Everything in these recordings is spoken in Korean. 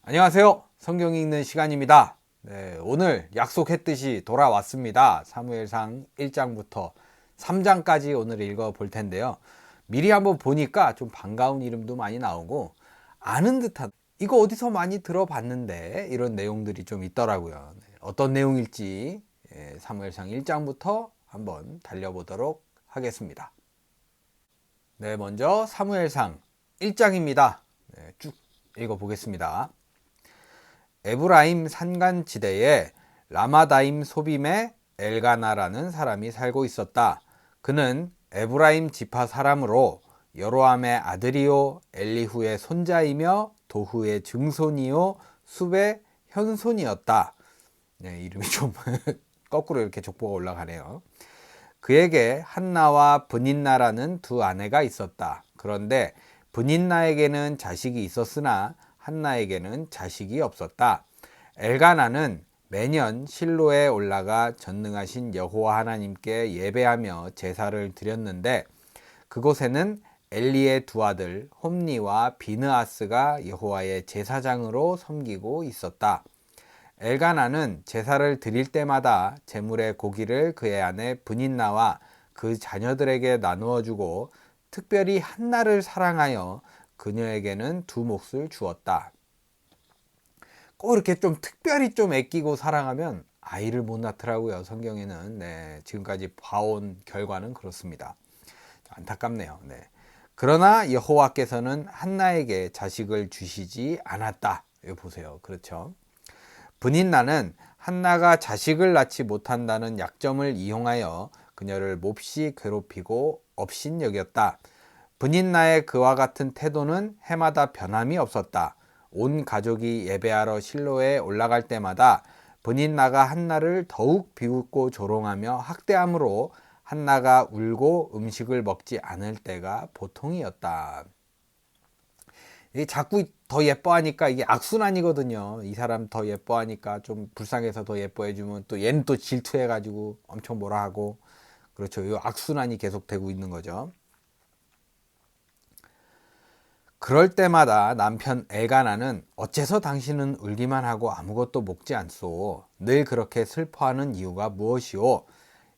안녕하세요. 성경 읽는 시간입니다. 네, 오늘 약속했듯이 돌아왔습니다. 사무엘상 1장부터 3장까지 오늘 읽어 볼 텐데요. 미리 한번 보니까 좀 반가운 이름도 많이 나오고 아는 듯한, 이거 어디서 많이 들어봤는데, 이런 내용들이 좀 있더라고요. 네, 어떤 내용일지 사무엘상 1장부터 한번 달려보도록 하겠습니다. 네, 먼저 사무엘상 1장입니다. 쭉 읽어 보겠습니다. 에브라임 산간지대에 라마다임 소빔에 엘가나라는 사람이 살고 있었다. 그는 에브라임 지파 사람으로 여로함의 아들이요 엘리후의 손자이며 도후의 증손이요 숲의 현손이었다. 네, 이름이 좀 거꾸로 이렇게 족보가 올라가네요. 그에게 한나와 브닌나라는 두 아내가 있었다. 그런데 브닌나에게는 자식이 있었으나 한나에게는 자식이 없었다. 엘가나는 매년 실로에 올라가 전능하신 여호와 하나님께 예배하며 제사를 드렸는데 그곳에는 엘리의 두 아들 홈니와 비느아스가 여호와의 제사장으로 섬기고 있었다. 엘가나는 제사를 드릴 때마다 제물의 고기를 그의 아내 브닌나와 그 자녀들에게 나누어 주고 특별히 한나를 사랑하여 그녀에게는 두 몫을 주었다. 꼭 이렇게 좀 특별히 좀 아끼고 사랑하면 아이를 못 낳더라고요. 성경에는. 네, 지금까지 봐온 결과는 그렇습니다. 안타깝네요. 네. 그러나 여호와께서는 한나에게 자식을 주시지 않았다. 여기 보세요. 그렇죠. 브닌나는 한나가 자식을 낳지 못한다는 약점을 이용하여 그녀를 몹시 괴롭히고 업신여겼다. 브닌나의 그와 같은 태도는 해마다 변함이 없었다. 온 가족이 예배하러 실로에 올라갈 때마다 브닌나가 한나를 더욱 비웃고 조롱하며 학대함으로 한나가 울고 음식을 먹지 않을 때가 보통이었다. 자꾸 더 예뻐하니까 이게 악순환이거든요. 이 사람 더 예뻐하니까 좀 불쌍해서 더 예뻐해주면 또 얘는 또 질투해가지고 엄청 뭐라 하고, 그렇죠. 이 악순환이 계속되고 있는 거죠. 그럴 때마다 남편 엘가나는 어째서 당신은 울기만 하고 아무것도 먹지 않소? 늘 그렇게 슬퍼하는 이유가 무엇이오?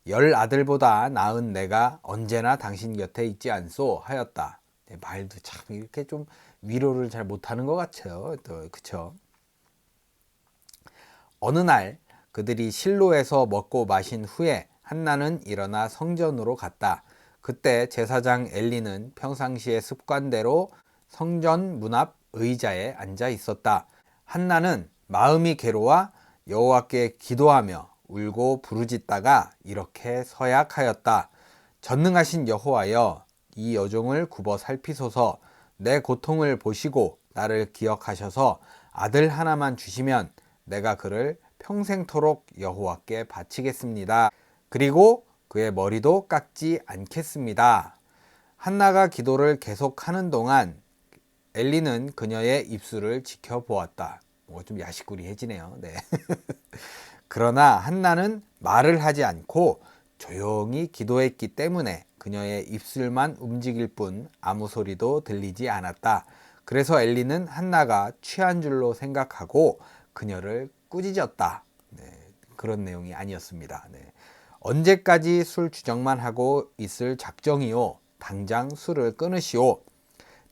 10아들보다 나은 내가 언제나 당신 곁에 있지 않소? 하였다. 말도 참 이렇게 좀 위로를 잘 못하는 것 같아요. 또 그쵸? 어느 날 그들이 실로에서 먹고 마신 후에 한나는 일어나 성전으로 갔다. 그때 제사장 엘리는 평상시의 습관대로 성전 문 앞 의자에 앉아 있었다. 한나는 마음이 괴로워 여호와께 기도하며 울고 부르짖다가 이렇게 서약하였다. 전능하신 여호와여, 이 여종을 굽어 살피소서. 내 고통을 보시고 나를 기억하셔서 아들 하나만 주시면 내가 그를 평생토록 여호와께 바치겠습니다. 그리고 그의 머리도 깎지 않겠습니다. 한나가 기도를 계속하는 동안 엘리는 그녀의 입술을 지켜보았다. 좀 야식구리해지네요. 네. 그러나 한나는 말을 하지 않고 조용히 기도했기 때문에 그녀의 입술만 움직일 뿐 아무 소리도 들리지 않았다. 그래서 엘리는 한나가 취한 줄로 생각하고 그녀를 꾸짖었다. 네, 그런 내용이 아니었습니다. 네. 언제까지 술 주정만 하고 있을 작정이요? 당장 술을 끊으시오.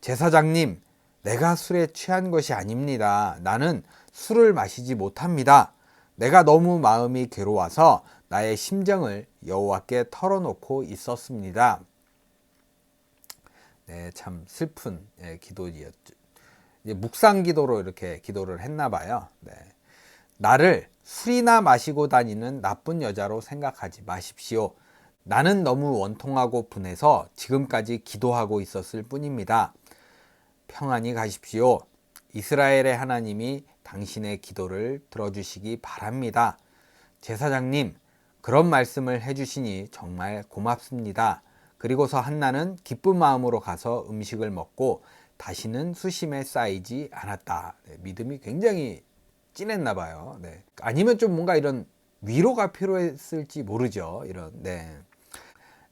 제사장님, 내가 술에 취한 것이 아닙니다. 나는 술을 마시지 못합니다. 내가 너무 마음이 괴로워서 나의 심정을 여호와께 털어놓고 있었습니다. 네, 참 슬픈 기도였죠. 묵상 기도로 이렇게 기도를 했나 봐요. 네. 나를 술이나 마시고 다니는 나쁜 여자로 생각하지 마십시오. 나는 너무 원통하고 분해서 지금까지 기도하고 있었을 뿐입니다. 평안히 가십시오. 이스라엘의 하나님이 당신의 기도를 들어주시기 바랍니다. 제사장님, 그런 말씀을 해주시니 정말 고맙습니다. 그리고서 한나는 기쁜 마음으로 가서 음식을 먹고 다시는 수심에 쌓이지 않았다. 네, 믿음이 굉장히 진했나 봐요. 네. 아니면 좀 뭔가 이런 위로가 필요했을지 모르죠. 이런. 네.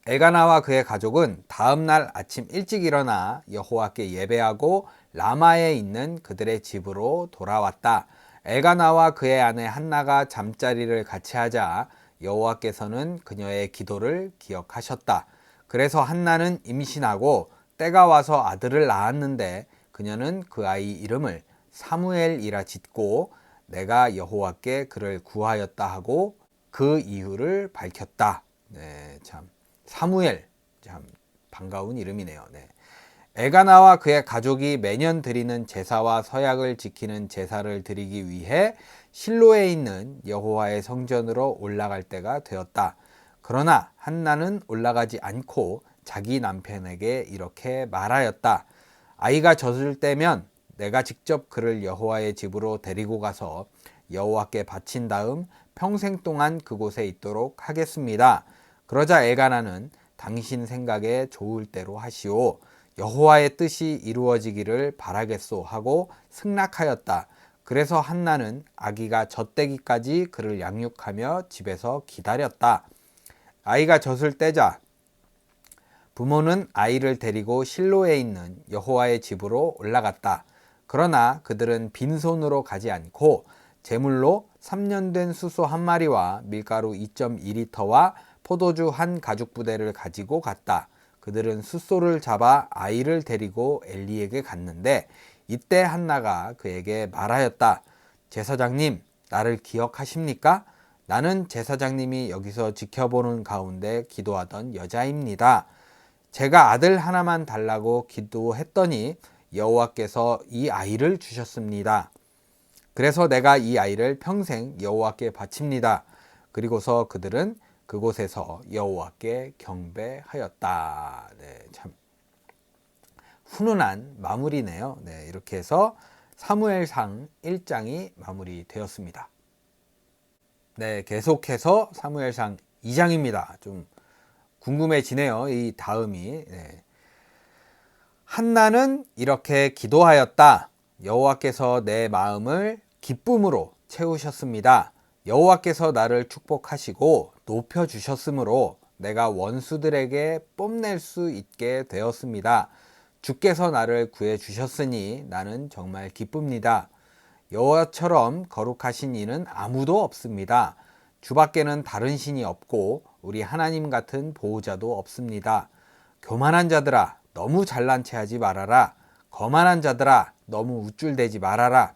엘가나와 그의 가족은 다음 날 아침 일찍 일어나 여호와께 예배하고 라마에 있는 그들의 집으로 돌아왔다. 엘가나와 그의 아내 한나가 잠자리를 같이 하자 여호와께서는 그녀의 기도를 기억하셨다. 그래서 한나는 임신하고 때가 와서 아들을 낳았는데 그녀는 그 아이 이름을 사무엘이라 짓고 내가 여호와께 그를 구하였다 하고 그 이유를 밝혔다. 네, 참 사무엘, 참 반가운 이름이네요. 네. 엘가나와 그의 가족이 매년 드리는 제사와 서약을 지키는 제사를 드리기 위해 실로에 있는 여호와의 성전으로 올라갈 때가 되었다. 그러나 한나는 올라가지 않고 자기 남편에게 이렇게 말하였다. 아이가 젖을 때면 내가 직접 그를 여호와의 집으로 데리고 가서 여호와께 바친 다음 평생 동안 그곳에 있도록 하겠습니다. 그러자 엘가나는 당신 생각에 좋을 대로 하시오. 여호와의 뜻이 이루어지기를 바라겠소 하고 승낙하였다. 그래서 한나는 아기가 젖대기까지 그를 양육하며 집에서 기다렸다. 아이가 젖을 떼자 부모는 아이를 데리고 실로에 있는 여호와의 집으로 올라갔다. 그러나 그들은 빈손으로 가지 않고 제물로 3년 된 수소 한 마리와 밀가루 2.2리터와 포도주 한 가죽 부대를 가지고 갔다. 그들은 숫소를 잡아 아이를 데리고 엘리에게 갔는데 이때 한나가 그에게 말하였다. 제사장님, 나를 기억하십니까? 나는 제사장님이 여기서 지켜보는 가운데 기도하던 여자입니다. 제가 아들 하나만 달라고 기도했더니 여호와께서 이 아이를 주셨습니다. 그래서 내가 이 아이를 평생 여호와께 바칩니다. 그리고서 그들은 그곳에서 여호와께 경배하였다. 네, 참 훈훈한 마무리네요. 네, 이렇게 해서 사무엘상 1장이 마무리되었습니다. 네, 계속해서 사무엘상 2장입니다. 좀 궁금해지네요. 이 다음이. 네. 한나는 이렇게 기도하였다. 여호와께서 내 마음을 기쁨으로 채우셨습니다. 여호와께서 나를 축복하시고 높여주셨으므로 내가 원수들에게 뽐낼 수 있게 되었습니다. 주께서 나를 구해주셨으니 나는 정말 기쁩니다. 여호와처럼 거룩하신 이는 아무도 없습니다. 주밖에는 다른 신이 없고 우리 하나님 같은 보호자도 없습니다. 교만한 자들아 너무 잘난 체 하지 말아라. 거만한 자들아 너무 우쭐대지 말아라.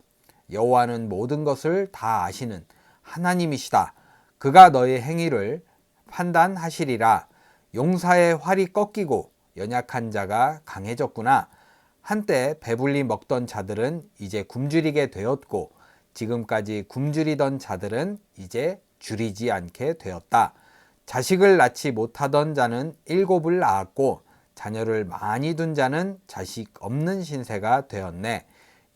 여호와는 모든 것을 다 아시는 하나님이시다. 그가 너의 행위를 판단하시리라. 용사의 활이 꺾이고 연약한 자가 강해졌구나. 한때 배불리 먹던 자들은 이제 굶주리게 되었고 지금까지 굶주리던 자들은 이제 줄이지 않게 되었다. 자식을 낳지 못하던 자는 7을 낳았고 자녀를 많이 둔 자는 자식 없는 신세가 되었네.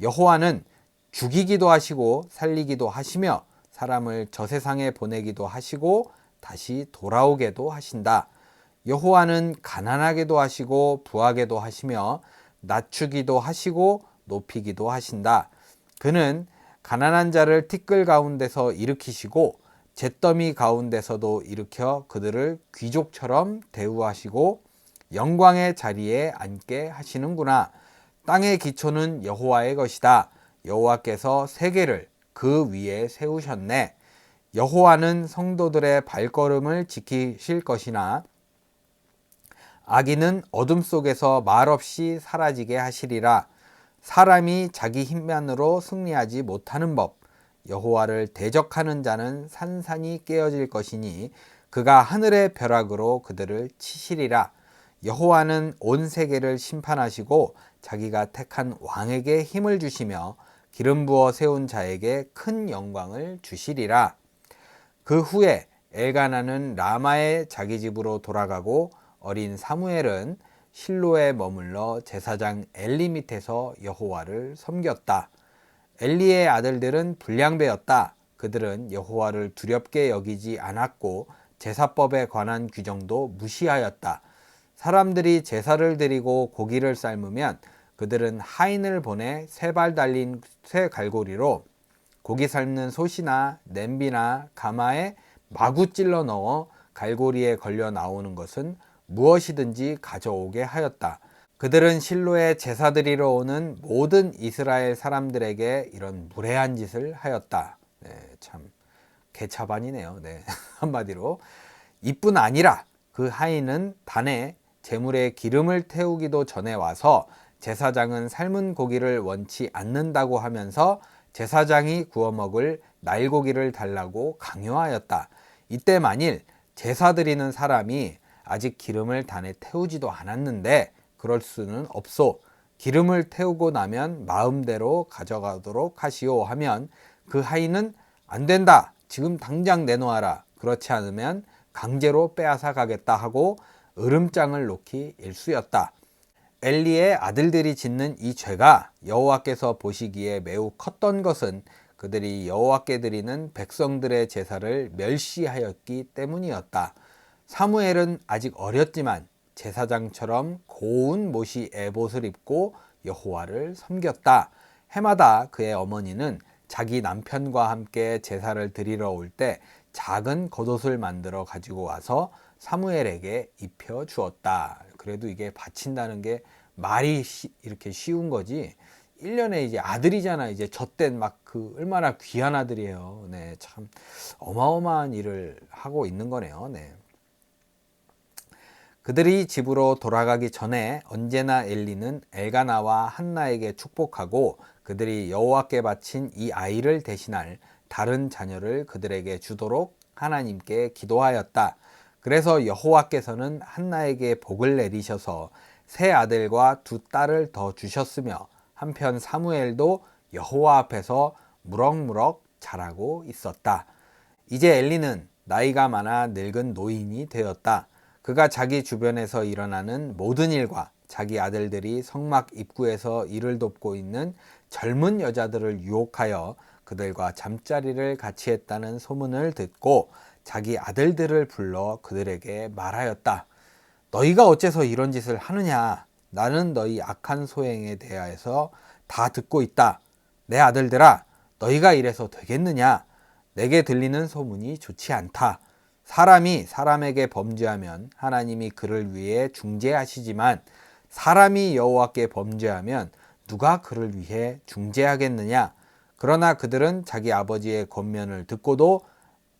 여호와는 죽이기도 하시고 살리기도 하시며 사람을 저 세상에 보내기도 하시고 다시 돌아오게도 하신다. 여호와는 가난하게도 하시고 부하게도 하시며 낮추기도 하시고 높이기도 하신다. 그는 가난한 자를 티끌 가운데서 일으키시고 잿더미 가운데서도 일으켜 그들을 귀족처럼 대우하시고 영광의 자리에 앉게 하시는구나. 땅의 기초는 여호와의 것이다. 여호와께서 세계를 그 위에 세우셨네. 여호와는 성도들의 발걸음을 지키실 것이나 악인은 어둠 속에서 말없이 사라지게 하시리라. 사람이 자기 힘만으로 승리하지 못하는 법. 여호와를 대적하는 자는 산산이 깨어질 것이니 그가 하늘의 벼락으로 그들을 치시리라. 여호와는 온 세계를 심판하시고 자기가 택한 왕에게 힘을 주시며 기름 부어 세운 자에게 큰 영광을 주시리라. 그 후에 엘가나는 라마의 자기 집으로 돌아가고 어린 사무엘은 실로에 머물러 제사장 엘리 밑에서 여호와를 섬겼다. 엘리의 아들들은 불량배였다. 그들은 여호와를 두렵게 여기지 않았고 제사법에 관한 규정도 무시하였다. 사람들이 제사를 드리고 고기를 삶으면 그들은 하인을 보내 3발 달린 쇠 갈고리로 고기 삶는 솥이나 냄비나 가마에 마구 찔러 넣어 갈고리에 걸려 나오는 것은 무엇이든지 가져오게 하였다. 그들은 실로에 제사 드리러 오는 모든 이스라엘 사람들에게 이런 무례한 짓을 하였다. 네, 참 개차반이네요. 네, 한마디로. 이뿐 아니라 그 하인은 단에 제물에 기름을 태우기도 전에 와서 제사장은 삶은 고기를 원치 않는다고 하면서 제사장이 구워 먹을 날고기를 달라고 강요하였다. 이때 만일 제사 드리는 사람이 아직 기름을 단에 태우지도 않았는데 그럴 수는 없소. 기름을 태우고 나면 마음대로 가져가도록 하시오 하면 그 하인은 안 된다. 지금 당장 내놓아라. 그렇지 않으면 강제로 빼앗아 가겠다 하고 으름장을 놓기 일쑤였다. 엘리의 아들들이 짓는 이 죄가 여호와께서 보시기에 매우 컸던 것은 그들이 여호와께 드리는 백성들의 제사를 멸시하였기 때문이었다. 사무엘은 아직 어렸지만 제사장처럼 고운 모시 에봇을 입고 여호와를 섬겼다. 해마다 그의 어머니는 자기 남편과 함께 제사를 드리러 올 때 작은 겉옷을 만들어 가지고 와서 사무엘에게 입혀 주었다. 그래도 이게 바친다는 게 말이 이렇게 쉬운 거지. 1년에 이제 아들이잖아. 이제 젖된 막 그 얼마나 귀한 아들이에요. 네, 참 어마어마한 일을 하고 있는 거네요. 네. 그들이 집으로 돌아가기 전에 언제나 엘리는 엘가나와 한나에게 축복하고 그들이 여호와께 바친 이 아이를 대신할 다른 자녀를 그들에게 주도록 하나님께 기도하였다. 그래서 여호와께서는 한나에게 복을 내리셔서 세 아들과 두 딸을 더 주셨으며 한편 사무엘도 여호와 앞에서 무럭무럭 자라고 있었다. 이제 엘리는 나이가 많아 늙은 노인이 되었다. 그가 자기 주변에서 일어나는 모든 일과 자기 아들들이 성막 입구에서 일을 돕고 있는 젊은 여자들을 유혹하여 그들과 잠자리를 같이 했다는 소문을 듣고 자기 아들들을 불러 그들에게 말하였다. 너희가 어째서 이런 짓을 하느냐? 나는 너희 악한 소행에 대하여서 다 듣고 있다. 내 아들들아, 너희가 이래서 되겠느냐? 내게 들리는 소문이 좋지 않다. 사람이 사람에게 범죄하면 하나님이 그를 위해 중재하시지만 사람이 여호와께 범죄하면 누가 그를 위해 중재하겠느냐? 그러나 그들은 자기 아버지의 권면을 듣고도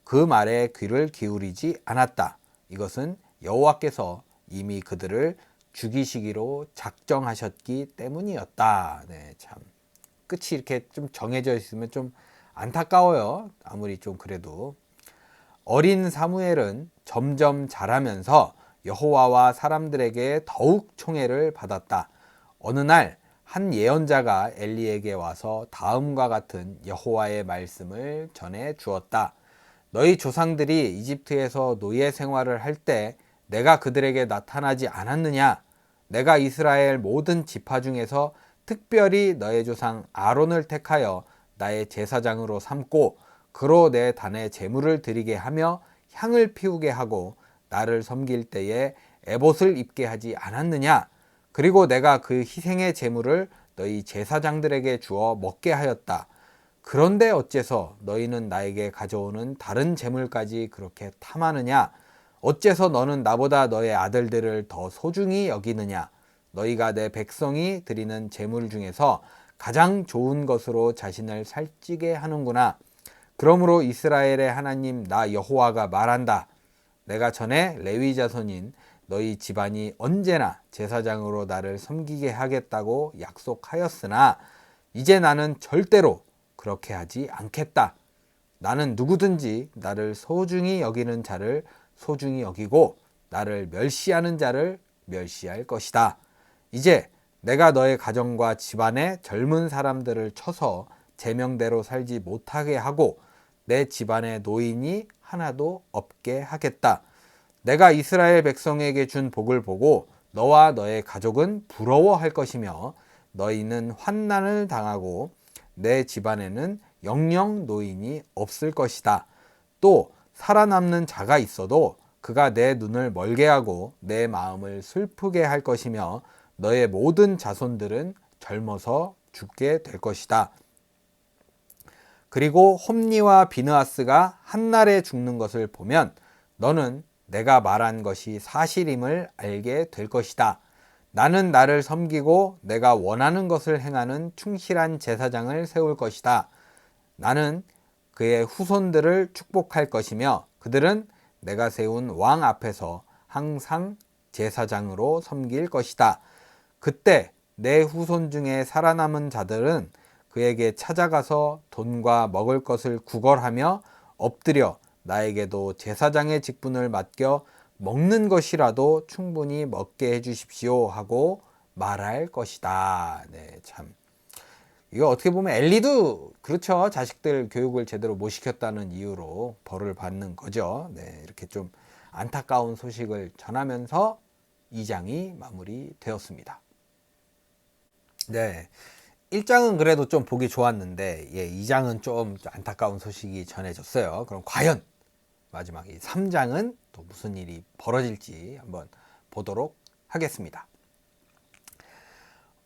그 말에 귀를 기울이지 않았다. 이것은 여호와께서 이미 그들을 죽이시기로 작정하셨기 때문이었다. 네, 참 끝이 이렇게 좀 정해져 있으면 좀 안타까워요. 아무리 좀 그래도. 어린 사무엘은 점점 자라면서 여호와와 사람들에게 더욱 총애를 받았다. 어느 날 한 예언자가 엘리에게 와서 다음과 같은 여호와의 말씀을 전해 주었다. 너희 조상들이 이집트에서 노예 생활을 할 때 내가 그들에게 나타나지 않았느냐? 내가 이스라엘 모든 지파 중에서 특별히 너의 조상 아론을 택하여 나의 제사장으로 삼고 그로 내 단에 제물을 드리게 하며 향을 피우게 하고 나를 섬길 때에 에봇을 입게 하지 않았느냐? 그리고 내가 그 희생의 제물을 너희 제사장들에게 주어 먹게 하였다. 그런데 어째서 너희는 나에게 가져오는 다른 제물까지 그렇게 탐하느냐? 어째서 너는 나보다 너의 아들들을 더 소중히 여기느냐? 너희가 내 백성이 드리는 제물 중에서 가장 좋은 것으로 자신을 살찌게 하는구나. 그러므로 이스라엘의 하나님 나 여호와가 말한다. 내가 전에 레위 자손인 너희 집안이 언제나 제사장으로 나를 섬기게 하겠다고 약속하였으나 이제 나는 절대로 그렇게 하지 않겠다. 나는 누구든지 나를 소중히 여기는 자를 소중히 여기고 나를 멸시하는 자를 멸시할 것이다. 이제 내가 너의 가정과 집안의 젊은 사람들을 쳐서 제명대로 살지 못하게 하고 내 집안의 노인이 하나도 없게 하겠다. 내가 이스라엘 백성에게 준 복을 보고 너와 너의 가족은 부러워할 것이며 너희는 환난을 당하고 내 집안에는 영영 노인이 없을 것이다. 또 살아남는 자가 있어도 그가 내 눈을 멀게 하고 내 마음을 슬프게 할 것이며 너의 모든 자손들은 젊어서 죽게 될 것이다. 그리고 홈니와 비느하스가 한날에 죽는 것을 보면 너는 내가 말한 것이 사실임을 알게 될 것이다. 나는 나를 섬기고 내가 원하는 것을 행하는 충실한 제사장을 세울 것이다. 나는 그의 후손들을 축복할 것이며 그들은 내가 세운 왕 앞에서 항상 제사장으로 섬길 것이다. 그때 내 후손 중에 살아남은 자들은 그에게 찾아가서 돈과 먹을 것을 구걸하며 엎드려 나에게도 제사장의 직분을 맡겨 먹는 것이라도 충분히 먹게 해주십시오 하고 말할 것이다. 네, 참. 이거 어떻게 보면 엘리도 그렇죠. 자식들 교육을 제대로 못 시켰다는 이유로 벌을 받는 거죠. 네, 이렇게 좀 안타까운 소식을 전하면서 2장이 마무리되었습니다. 네. 1장은 그래도 좀 보기 좋았는데 2장은 좀 안타까운 소식이 전해졌어요. 그럼 과연 마지막 이 3장은 또 무슨 일이 벌어질지 한번 보도록 하겠습니다.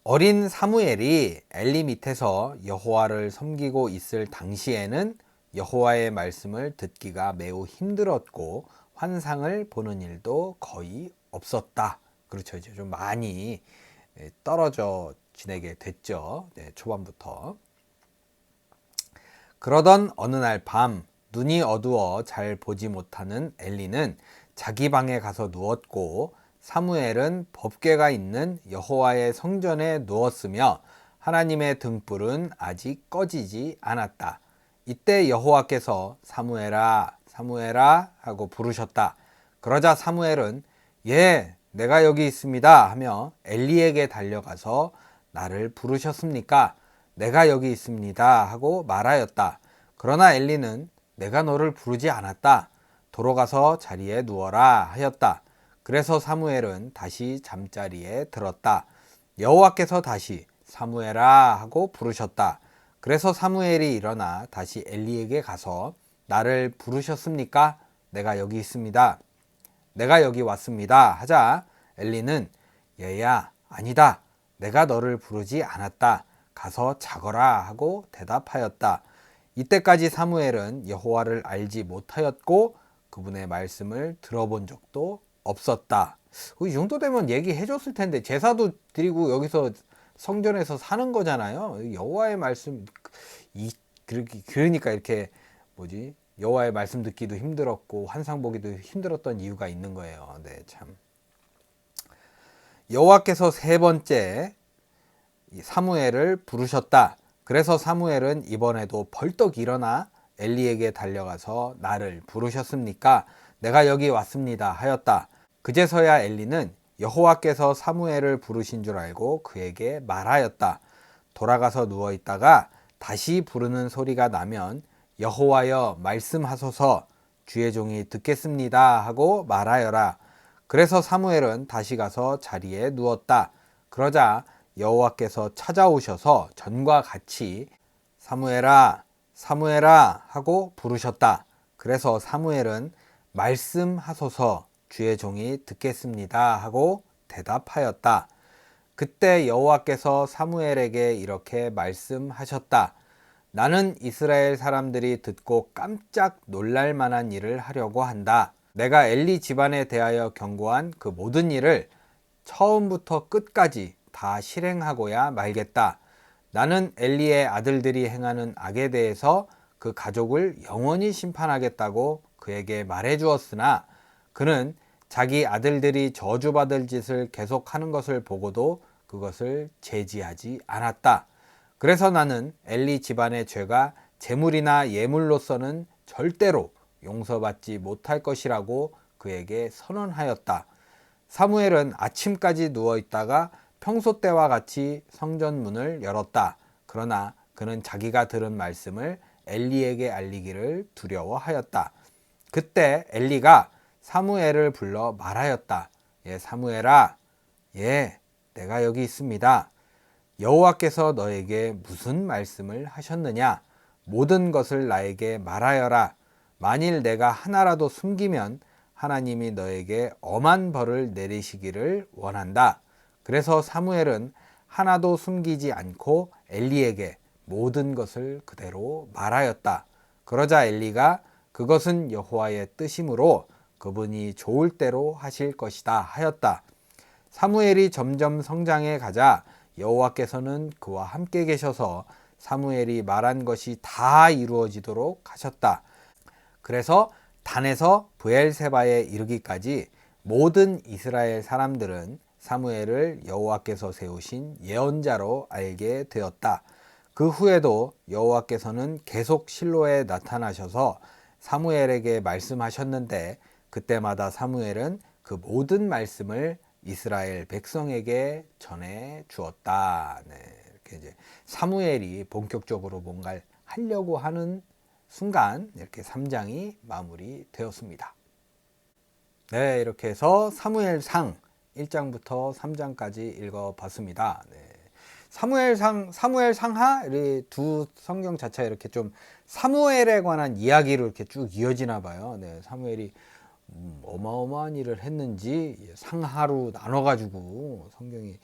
어린 사무엘이 엘리 밑에서 여호와를 섬기고 있을 당시에는 여호와의 말씀을 듣기가 매우 힘들었고 환상을 보는 일도 거의 없었다. 그렇죠. 이제 좀 많이 떨어져 지내게 됐죠. 네, 초반부터. 그러던 어느 날 밤 눈이 어두워 잘 보지 못하는 엘리는 자기 방에 가서 누웠고 사무엘은 법궤가 있는 여호와의 성전에 누웠으며 하나님의 등불은 아직 꺼지지 않았다. 이때 여호와께서 사무엘아 사무엘아 하고 부르셨다. 그러자 사무엘은 예 내가 여기 있습니다 하며 엘리에게 달려가서 나를 부르셨습니까? 내가 여기 있습니다 하고 말하였다. 그러나 엘리는 내가 너를 부르지 않았다. 돌아가서 자리에 누워라 하였다. 그래서 사무엘은 다시 잠자리에 들었다. 여호와께서 다시 사무엘아 하고 부르셨다. 그래서 사무엘이 일어나 다시 엘리에게 가서 나를 부르셨습니까? 내가 여기 있습니다. 내가 여기 왔습니다 하자 엘리는 얘야 아니다. 내가 너를 부르지 않았다. 가서 자거라 하고 대답하였다. 이때까지 사무엘은 여호와를 알지 못하였고 그분의 말씀을 들어본 적도 없었다. 이 정도 되면 얘기해 줬을 텐데 제사도 드리고 여기서 성전에서 사는 거잖아요. 여호와의 말씀 그러니까 이렇게 여호와의 말씀 듣기도 힘들었고 환상 보기도 힘들었던 이유가 있는 거예요. 네, 참. 여호와께서 세 번째 사무엘을 부르셨다. 그래서 사무엘은 이번에도 벌떡 일어나 엘리에게 달려가서 나를 부르셨습니까? 내가 여기 왔습니다 하였다. 그제서야 엘리는 여호와께서 사무엘을 부르신 줄 알고 그에게 말하였다. 돌아가서 누워있다가 다시 부르는 소리가 나면 여호와여 말씀하소서 주의 종이 듣겠습니다 하고 말하여라. 그래서 사무엘은 다시 가서 자리에 누웠다. 그러자 여호와께서 찾아오셔서 전과 같이 사무엘아 사무엘아 하고 부르셨다. 그래서 사무엘은 말씀하소서 주의 종이 듣겠습니다 하고 대답하였다. 그때 여호와께서 사무엘에게 이렇게 말씀하셨다. 나는 이스라엘 사람들이 듣고 깜짝 놀랄 만한 일을 하려고 한다. 내가 엘리 집안에 대하여 경고한 그 모든 일을 처음부터 끝까지 다 실행하고야 말겠다. 나는 엘리의 아들들이 행하는 악에 대해서 그 가족을 영원히 심판하겠다고 그에게 말해 주었으나 그는 자기 아들들이 저주받을 짓을 계속하는 것을 보고도 그것을 제지하지 않았다. 그래서 나는 엘리 집안의 죄가 제물이나 예물로서는 절대로 용서받지 못할 것이라고 그에게 선언하였다. 사무엘은 아침까지 누워있다가 평소 때와 같이 성전 문을 열었다. 그러나 그는 자기가 들은 말씀을 엘리에게 알리기를 두려워하였다. 그때 엘리가 사무엘을 불러 말하였다. 예, 사무엘아, 예, 내가 여기 있습니다. 여호와께서 너에게 무슨 말씀을 하셨느냐? 모든 것을 나에게 말하여라. 만일 내가 하나라도 숨기면 하나님이 너에게 엄한 벌을 내리시기를 원한다. 그래서 사무엘은 하나도 숨기지 않고 엘리에게 모든 것을 그대로 말하였다. 그러자 엘리가 그것은 여호와의 뜻이므로 그분이 좋을 대로 하실 것이다 하였다. 사무엘이 점점 성장해 가자 여호와께서는 그와 함께 계셔서 사무엘이 말한 것이 다 이루어지도록 하셨다. 그래서 단에서 브엘세바에 이르기까지 모든 이스라엘 사람들은 사무엘을 여호와께서 세우신 예언자로 알게 되었다. 그 후에도 여호와께서는 계속 실로에 나타나셔서 사무엘에게 말씀하셨는데 그때마다 사무엘은 그 모든 말씀을 이스라엘 백성에게 전해 주었다. 네, 이렇게 이제 사무엘이 본격적으로 뭔가를 하려고 하는 순간 이렇게 3장이 마무리되었습니다. 네, 이렇게 해서 사무엘상 1장부터 3장까지 읽어봤습니다. 네. 사무엘상하 두 성경 자체가 이렇게 좀 사무엘에 관한 이야기로 이렇게 쭉 이어지나 봐요. 네, 사무엘이 어마어마한 일을 했는지 상하로 나눠가지고 성경이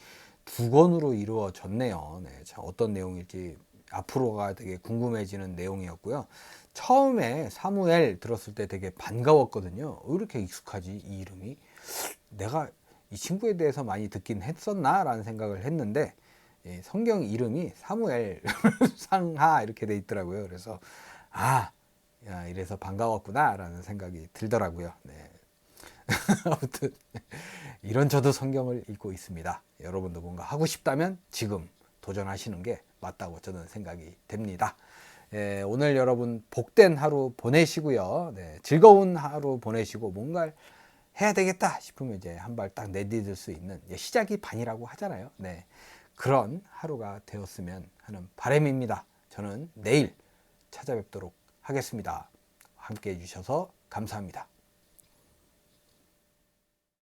두 권으로 이루어졌네요. 네, 자, 어떤 내용일지 앞으로가 되게 궁금해지는 내용이었고요. 처음에 사무엘 들었을 때 되게 반가웠거든요. 왜 이렇게 익숙하지 이 이름이? 내가 이 친구에 대해서 많이 듣긴 했었나 라는 생각을 했는데 성경 이름이 사무엘 상하 이렇게 돼 있더라고요. 그래서 야, 이래서 반가웠구나 라는 생각이 들더라고요. 네. 아무튼 이런 저도 성경을 읽고 있습니다. 여러분도 뭔가 하고 싶다면 지금 도전하시는 게 맞다고 저는 생각이 됩니다. 오늘 여러분 복된 하루 보내시고요. 네, 즐거운 하루 보내시고 뭔가 해야 되겠다 싶으면 이제 한 발 딱 내디딜 수 있는 시작이 반이라고 하잖아요. 네, 그런 하루가 되었으면 하는 바람입니다. 저는 내일 찾아뵙도록 하겠습니다. 함께 해주셔서 감사합니다.